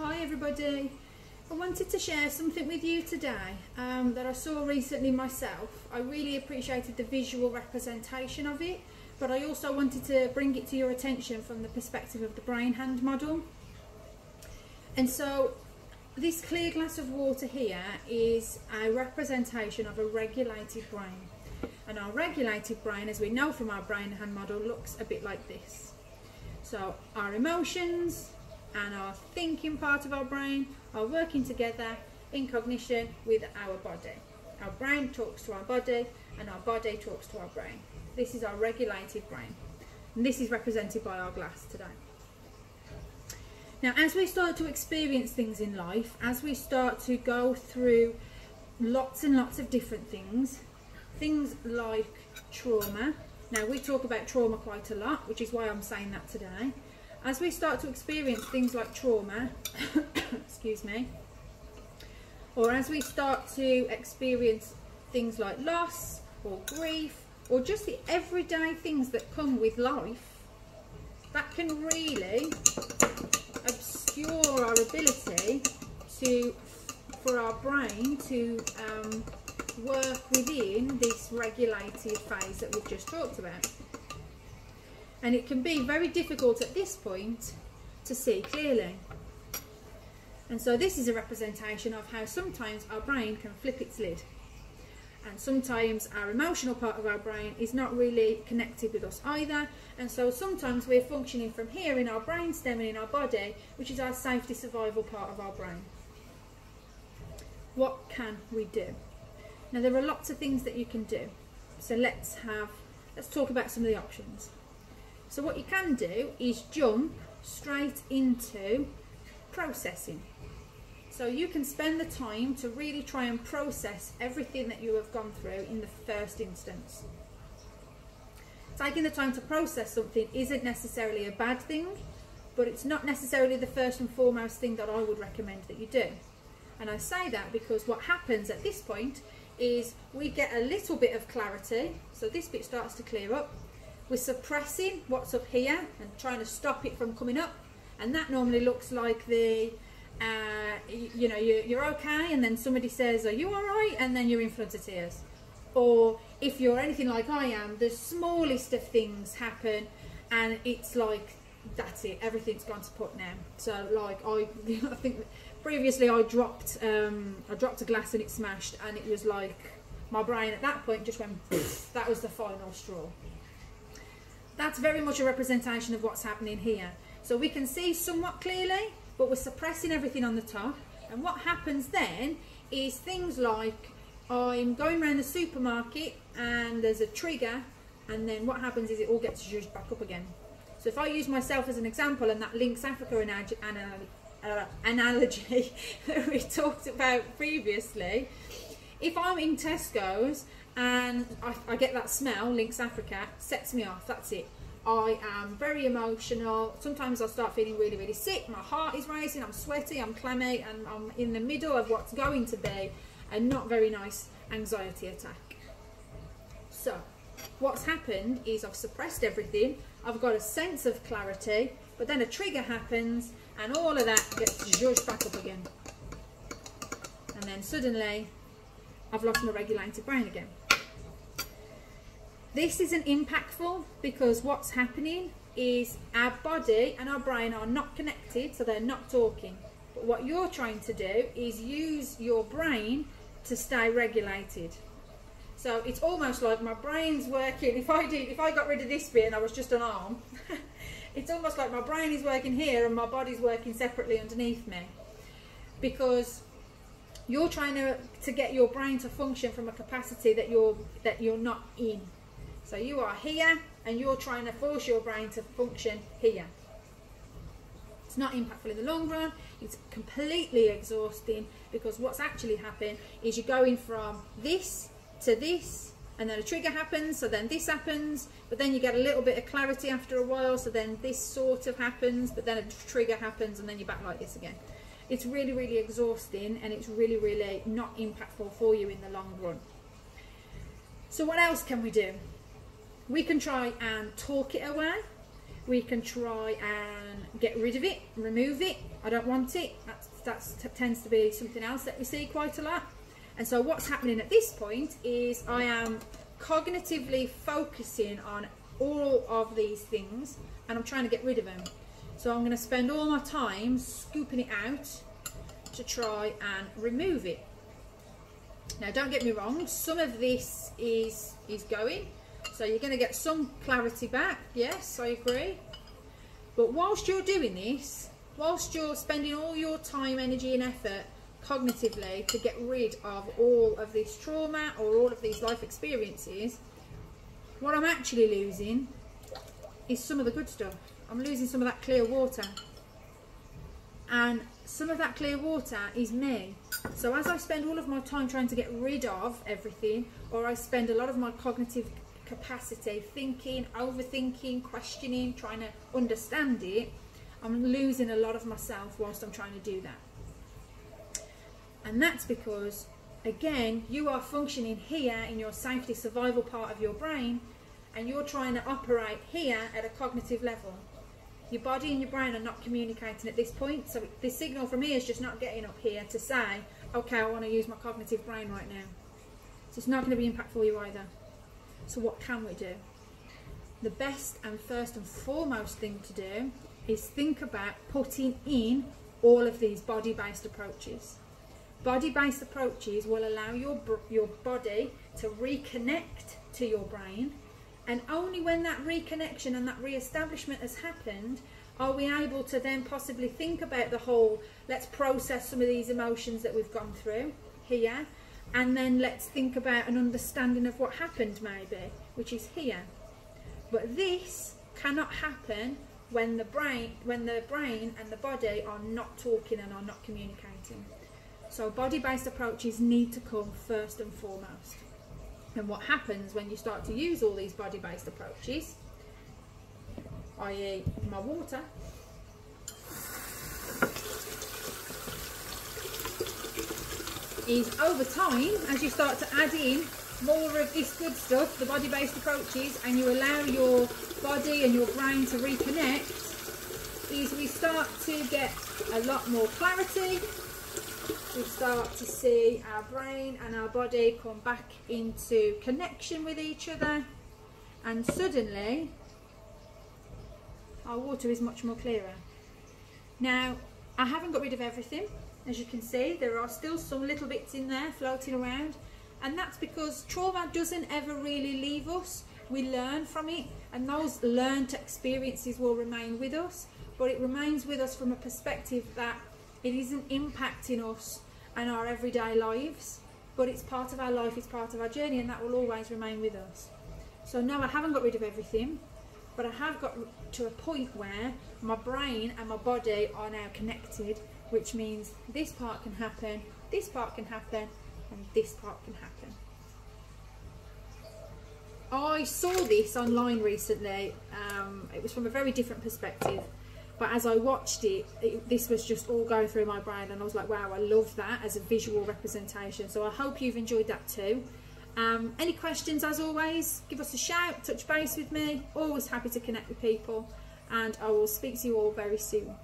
Hi everybody, I wanted to share something with you today that I saw recently myself. I really appreciated the visual representation of it, but I also wanted to bring it to your attention from the perspective of the brain-hand model. And so this clear glass of water here is a representation of a regulated brain. And our regulated brain, as we know from our brain-hand model, looks a bit like this. So our emotions and our thinking part of our brain are working together in cognition with our body. Our brain talks to our body and our body talks to our brain. This is our regulated brain, and this is represented by our glass today. Now, as we start to experience things in life, as we start to go through lots and lots of different things like trauma. Now, we talk about trauma quite a lot, which is why I'm saying that today. As we start to experience things like trauma, excuse me, or as we start to experience things like loss or grief, or just the everyday things that come with life, that can really obscure our ability for our brain to work within this regulated phase that we've just talked about. And it can be very difficult at this point to see clearly. And so this is a representation of how sometimes our brain can flip its lid. And sometimes our emotional part of our brain is not really connected with us either. And so sometimes we're functioning from here in our brainstem and in our body, which is our safety survival part of our brain. What can we do? Now, there are lots of things that you can do. So let's talk about some of the options. So what you can do is jump straight into processing. So you can spend the time to really try and process everything that you have gone through in the first instance. Taking the time to process something isn't necessarily a bad thing, but it's not necessarily the first and foremost thing that I would recommend that you do. And I say that because what happens at this point is we get a little bit of clarity. So this bit starts to clear up. We're suppressing what's up here and trying to stop it from coming up, and that normally looks like the you're okay, and then somebody says, are you all right, and then you're in floods of tears. Or if you're anything like I am, the smallest of things happen and it's like, that's it, everything's gone to pot now. So like I think previously I dropped a glass and it smashed, and it was like my brain at that point just went that was the final straw. That's very much a representation of what's happening here. So we can see somewhat clearly, but we're suppressing everything on the top. And what happens then is things like I'm going around the supermarket and there's a trigger, and then what happens is it all gets zhuzhed back up again. So if I use myself as an example, and that links Africa analogy that we talked about previously, if I'm in Tesco's and I get that smell, Lynx Africa, sets me off, that's it. I am very emotional. Sometimes I start feeling really, really sick. My heart is racing, I'm sweaty, I'm clammy, and I'm in the middle of what's going to be a not very nice anxiety attack. So what's happened is I've suppressed everything. I've got a sense of clarity, but then a trigger happens and all of that gets zhuzhed back up again. And then suddenly I've lost my regulated brain again. This isn't impactful because what's happening is our body and our brain are not connected, so they're not talking. But what you're trying to do is use your brain to stay regulated. So it's almost like my brain's working. If I got rid of this bit and I was just an arm, it's almost like my brain is working here and my body's working separately underneath me, because you're trying to get your brain to function from a capacity that you're not in. So you are here and you're trying to force your brain to function here. It's not impactful in the long run. It's completely exhausting, because what's actually happened is you're going from this to this, and then a trigger happens, so then this happens, but then you get a little bit of clarity after a while, so then this sort of happens, but then a trigger happens, and then you're back like this again. It's really, really exhausting, and it's really, really not impactful for you in the long run. So what else can we do? We can try and talk it away. we can try and get rid of it, remove it. I don't want it. That tends to be something else that we see quite a lot. And so what's happening at this point is I am cognitively focusing on all of these things, and I'm trying to get rid of them. So I'm going to spend all my time scooping it out to try and remove it. Now don't get me wrong, some of this is going, so you're going to get some clarity back. Yes, I agree. But whilst you're doing this, whilst you're spending all your time, energy and effort cognitively to get rid of all of this trauma or all of these life experiences, what I'm actually losing is some of the good stuff. I'm losing some of that clear water, and some of that clear water is me. So as I spend all of my time trying to get rid of everything, or I spend a lot of my cognitive capacity thinking, overthinking, questioning, trying to understand it, I'm losing a lot of myself whilst I'm trying to do that. And that's because, again, you are functioning here in your safety survival part of your brain, and you're trying to operate here at a cognitive level. Your body and your brain are not communicating at this point, so the signal from here is just not getting up here to say, okay, I want to use my cognitive brain right now. So it's not going to be impactful for you either. So what can we do? The best and first and foremost thing to do is think about putting in all of these body-based approaches. Body-based approaches will allow your body to reconnect to your brain, and only when that reconnection and that re-establishment has happened are we able to then possibly think about the whole, let's process some of these emotions that we've gone through here, and then let's think about an understanding of what happened maybe, which is here. But this cannot happen when the brain and the body are not talking and are not communicating. So body-based approaches need to come first and foremost. And what happens when you start to use all these body-based approaches, i.e. my water, is over time, as you start to add in more of this good stuff, the body-based approaches, and you allow your body and your brain to reconnect, is we start to get a lot more clarity. We start to see our brain and our body come back into connection with each other, and suddenly our water is much more clearer. Now, I haven't got rid of everything. As you can see, there are still some little bits in there floating around, and that's because trauma doesn't ever really leave us. We learn from it, and those learned experiences will remain with us, but it remains with us from a perspective that it isn't impacting us and our everyday lives, but it's part of our life, it's part of our journey, and that will always remain with us. So no, I haven't got rid of everything, but I have got to a point where my brain and my body are now connected, which means this part can happen, this part can happen, and this part can happen. I saw this online recently. It was from a very different perspective, but as I watched it, this was just all going through my brain, and I was like, wow, I love that as a visual representation. So I hope you've enjoyed that too. Any questions, as always, give us a shout, touch base with me. Always happy to connect with people, and I will speak to you all very soon.